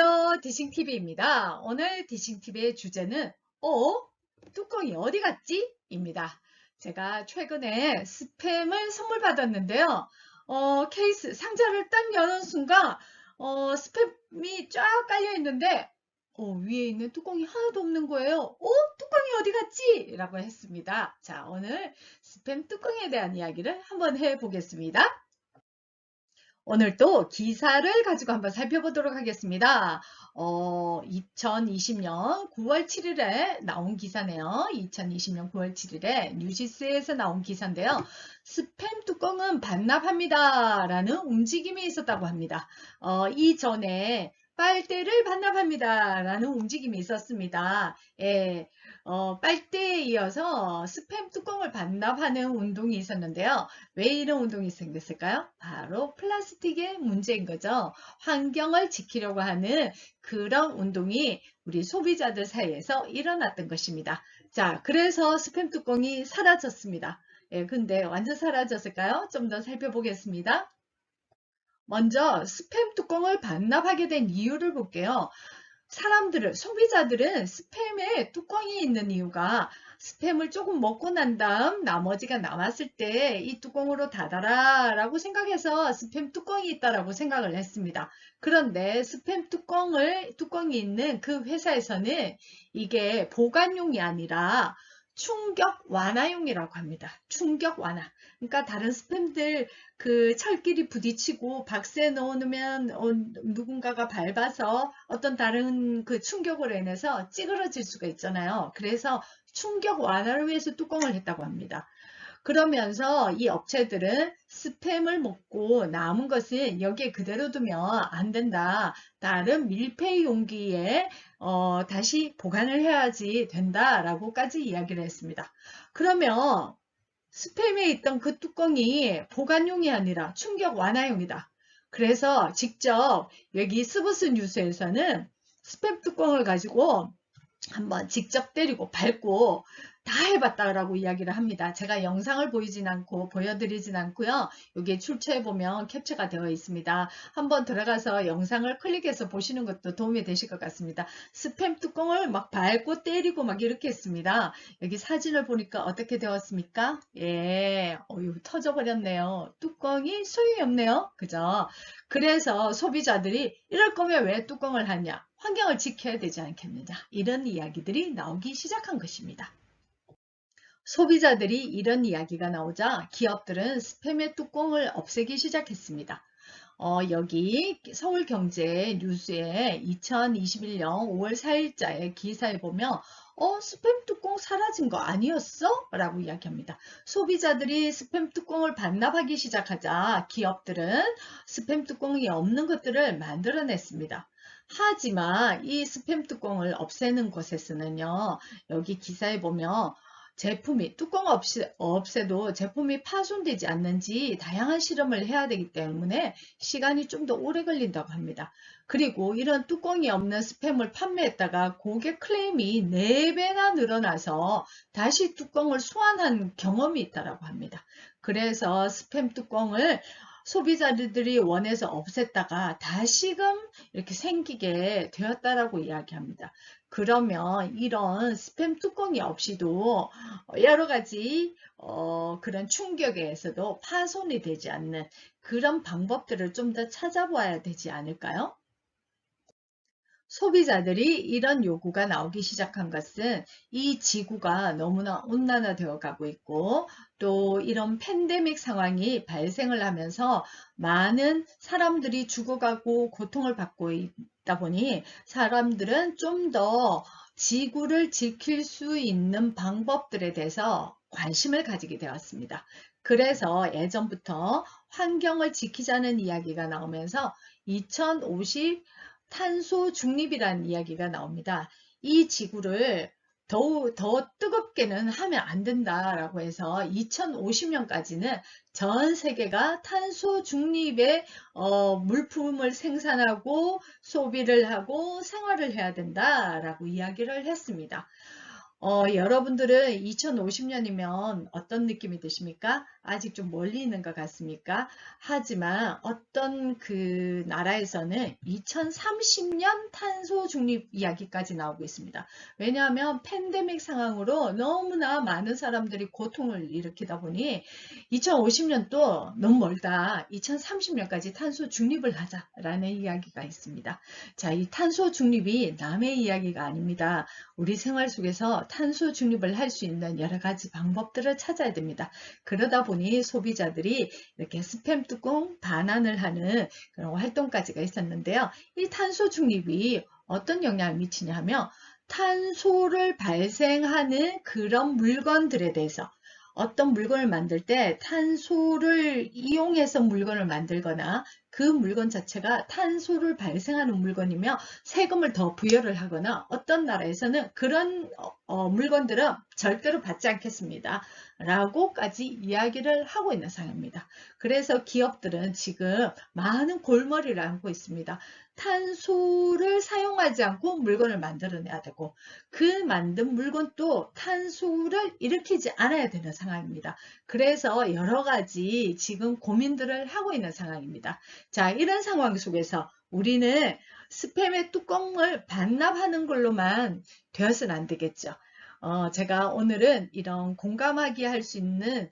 안녕하세요. 디싱TV입니다. 오늘 디싱TV의 주제는 뚜껑이 어디 갔지? 입니다. 제가 최근에 스팸을 선물 받았는데요. 케이스 상자를 딱 여는 순간 스팸이 쫙 깔려 있는데 위에 있는 뚜껑이 하나도 없는 거예요. 뚜껑이 어디 갔지? 라고 했습니다. 자, 오늘 스팸 뚜껑에 대한 이야기를 한번 해보겠습니다. 오늘 또 기사를 가지고 한번 살펴보도록 하겠습니다. 2020년 9월 7일에 나온 기사네요. 2020년 9월 7일에 뉴시스에서 나온 기사인데요. 스팸 뚜껑은 반납합니다. 라는 움직임이 있었다고 합니다. 이전에 빨대를 반납합니다. 라는 움직임이 있었습니다. 예, 빨대에 이어서 스팸 뚜껑을 반납하는 운동이 있었는데요. 왜 이런 운동이 생겼을까요? 바로 플라스틱의 문제인 거죠. 환경을 지키려고 하는 그런 운동이 우리 소비자들 사이에서 일어났던 것입니다. 자, 그래서 스팸 뚜껑이 사라졌습니다. 예, 근데 완전 사라졌을까요? 좀 더 살펴보겠습니다. 먼저 스팸 뚜껑을 반납하게 된 이유를 볼게요. 소비자들은 스팸에 뚜껑이 있는 이유가 스팸을 조금 먹고 난 다음 나머지가 남았을 때 이 뚜껑으로 닫아라 라고 생각해서 스팸 뚜껑이 있다라고 생각을 했습니다. 그런데 스팸 뚜껑이 있는 그 회사에서는 이게 보관용이 아니라 충격 완화용이라고 합니다. 충격 완화. 그러니까 다른 스팸들 그 철끼리 부딪히고 박스에 넣어놓으면 누군가가 밟아서 어떤 다른 그 충격으로 인해서 찌그러질 수가 있잖아요. 그래서 충격 완화를 위해서 뚜껑을 했다고 합니다. 그러면서 이 업체들은 스팸을 먹고 남은 것은 여기에 그대로 두면 안 된다. 다른 밀폐 용기에 다시 보관을 해야지 된다라고까지 이야기를 했습니다. 그러면 스팸에 있던 그 뚜껑이 보관용이 아니라 충격 완화용이다. 그래서 직접 여기 스브스 뉴스에서는 스팸 뚜껑을 가지고 한번 직접 때리고 밟고 다 해봤다라고 이야기를 합니다. 제가 영상을 보여드리진 않고요. 여기에 출처해보면 캡처가 되어 있습니다. 한번 들어가서 영상을 클릭해서 보시는 것도 도움이 되실 것 같습니다. 스팸 뚜껑을 막 밟고 때리고 막 이렇게 했습니다. 여기 사진을 보니까 어떻게 되었습니까? 예, 터져버렸네요. 뚜껑이 소용이 없네요. 그죠? 그래서 소비자들이 이럴 거면 왜 뚜껑을 하냐? 환경을 지켜야 되지 않겠느냐? 이런 이야기들이 나오기 시작한 것입니다. 소비자들이 이런 이야기가 나오자 기업들은 스팸의 뚜껑을 없애기 시작했습니다. 여기 서울경제 뉴스에 2021년 5월 4일자의 기사에 보면 스팸 뚜껑 사라진 거 아니었어? 라고 이야기합니다. 소비자들이 스팸 뚜껑을 반납하기 시작하자 기업들은 스팸 뚜껑이 없는 것들을 만들어냈습니다. 하지만 이 스팸 뚜껑을 없애는 곳에서는요, 여기 기사에 보면 뚜껑 없애도 제품이 파손되지 않는지 다양한 실험을 해야 되기 때문에 시간이 좀 더 오래 걸린다고 합니다. 그리고 이런 뚜껑이 없는 스팸을 판매했다가 고객 클레임이 4배나 늘어나서 다시 뚜껑을 소환한 경험이 있다고 합니다. 그래서 스팸 뚜껑을 소비자들이 원해서 없앴다가 다시금 이렇게 생기게 되었다라고 이야기합니다. 그러면 이런 스팸 뚜껑이 없이도 여러 가지 그런 충격에 의해서도 파손이 되지 않는 그런 방법들을 좀 더 찾아봐야 되지 않을까요? 소비자들이 이런 요구가 나오기 시작한 것은 이 지구가 너무나 온난화되어 가고 있고 또 이런 팬데믹 상황이 발생을 하면서 많은 사람들이 죽어가고 고통을 받고 있다 보니 사람들은 좀 더 지구를 지킬 수 있는 방법들에 대해서 관심을 가지게 되었습니다. 그래서 예전부터 환경을 지키자는 이야기가 나오면서 2050 탄소 중립이라는 이야기가 나옵니다. 이 지구를 더 뜨겁게는 하면 안 된다라고 해서 2050년까지는 전 세계가 탄소 중립의 물품을 생산하고 소비를 하고 생활을 해야 된다라고 이야기를 했습니다. 여러분들은 2050년이면 어떤 느낌이 드십니까? 아직 좀 멀리 있는 것 같습니까? 하지만 어떤 그 나라에서는 2030년 탄소 중립 이야기까지 나오고 있습니다. 왜냐하면 팬데믹 상황으로 너무나 많은 사람들이 고통을 일으키다 보니 2050년도 너무 멀다. 2030년까지 탄소 중립을 하자라는 이야기가 있습니다. 자, 이 탄소 중립이 남의 이야기가 아닙니다. 우리 생활 속에서 탄소 중립을 할 수 있는 여러 가지 방법들을 찾아야 됩니다. 그러다 보니 소비자들이 이렇게 스팸 뚜껑 반환을 하는 그런 활동까지가 있었는데요. 이 탄소 중립이 어떤 영향을 미치냐 하면 탄소를 발생하는 그런 물건들에 대해서 어떤 물건을 만들 때 탄소를 이용해서 물건을 만들거나 그 물건 자체가 탄소를 발생하는 물건이며 세금을 더 부여를 하거나 어떤 나라에서는 그런 물건들은 절대로 받지 않겠습니다. 라고까지 이야기를 하고 있는 상황입니다. 그래서 기업들은 지금 많은 골머리를 앓고 있습니다. 탄소를 사용하지 않고 물건을 만들어내야 되고 그 만든 물건도 탄소를 일으키지 않아야 되는 상황입니다. 그래서 여러 가지 지금 고민들을 하고 있는 상황입니다. 자, 이런 상황 속에서 우리는 스팸의 뚜껑을 반납하는 걸로만 되어서는 안 되겠죠. 제가 오늘은 이런 공감하게 할 수 있는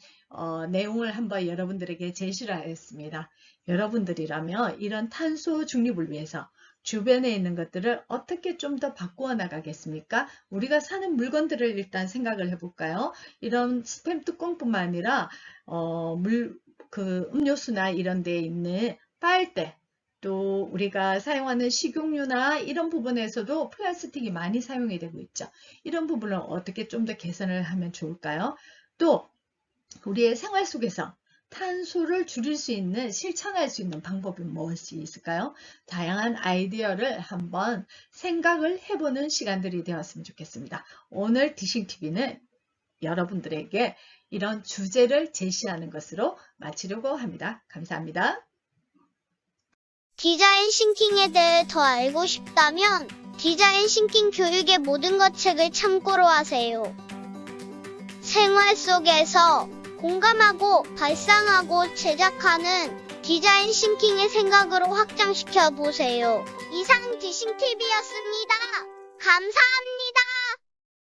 내용을 한번 여러분들에게 제시를 하겠습니다. 여러분들이라면 이런 탄소 중립을 위해서 주변에 있는 것들을 어떻게 좀 더 바꾸어 나가겠습니까? 우리가 사는 물건들을 일단 생각을 해볼까요? 이런 스팸 뚜껑뿐만 아니라 음료수나 이런 데에 있는 빨대, 또 우리가 사용하는 식용유나 이런 부분에서도 플라스틱이 많이 사용이 되고 있죠. 이런 부분을 어떻게 좀 더 개선을 하면 좋을까요? 또 우리의 생활 속에서 탄소를 줄일 수 있는, 실천할 수 있는 방법이 무엇이 있을까요? 다양한 아이디어를 한번 생각을 해보는 시간들이 되었으면 좋겠습니다. 오늘 디싱TV는 여러분들에게 이런 주제를 제시하는 것으로 마치려고 합니다. 감사합니다. 디자인 싱킹에 대해 더 알고 싶다면 디자인 싱킹 교육의 모든 것 책을 참고로 하세요. 생활 속에서 공감하고 발상하고 제작하는 디자인 싱킹의 생각으로 확장시켜 보세요. 이상 디싱TV였습니다. 감사합니다.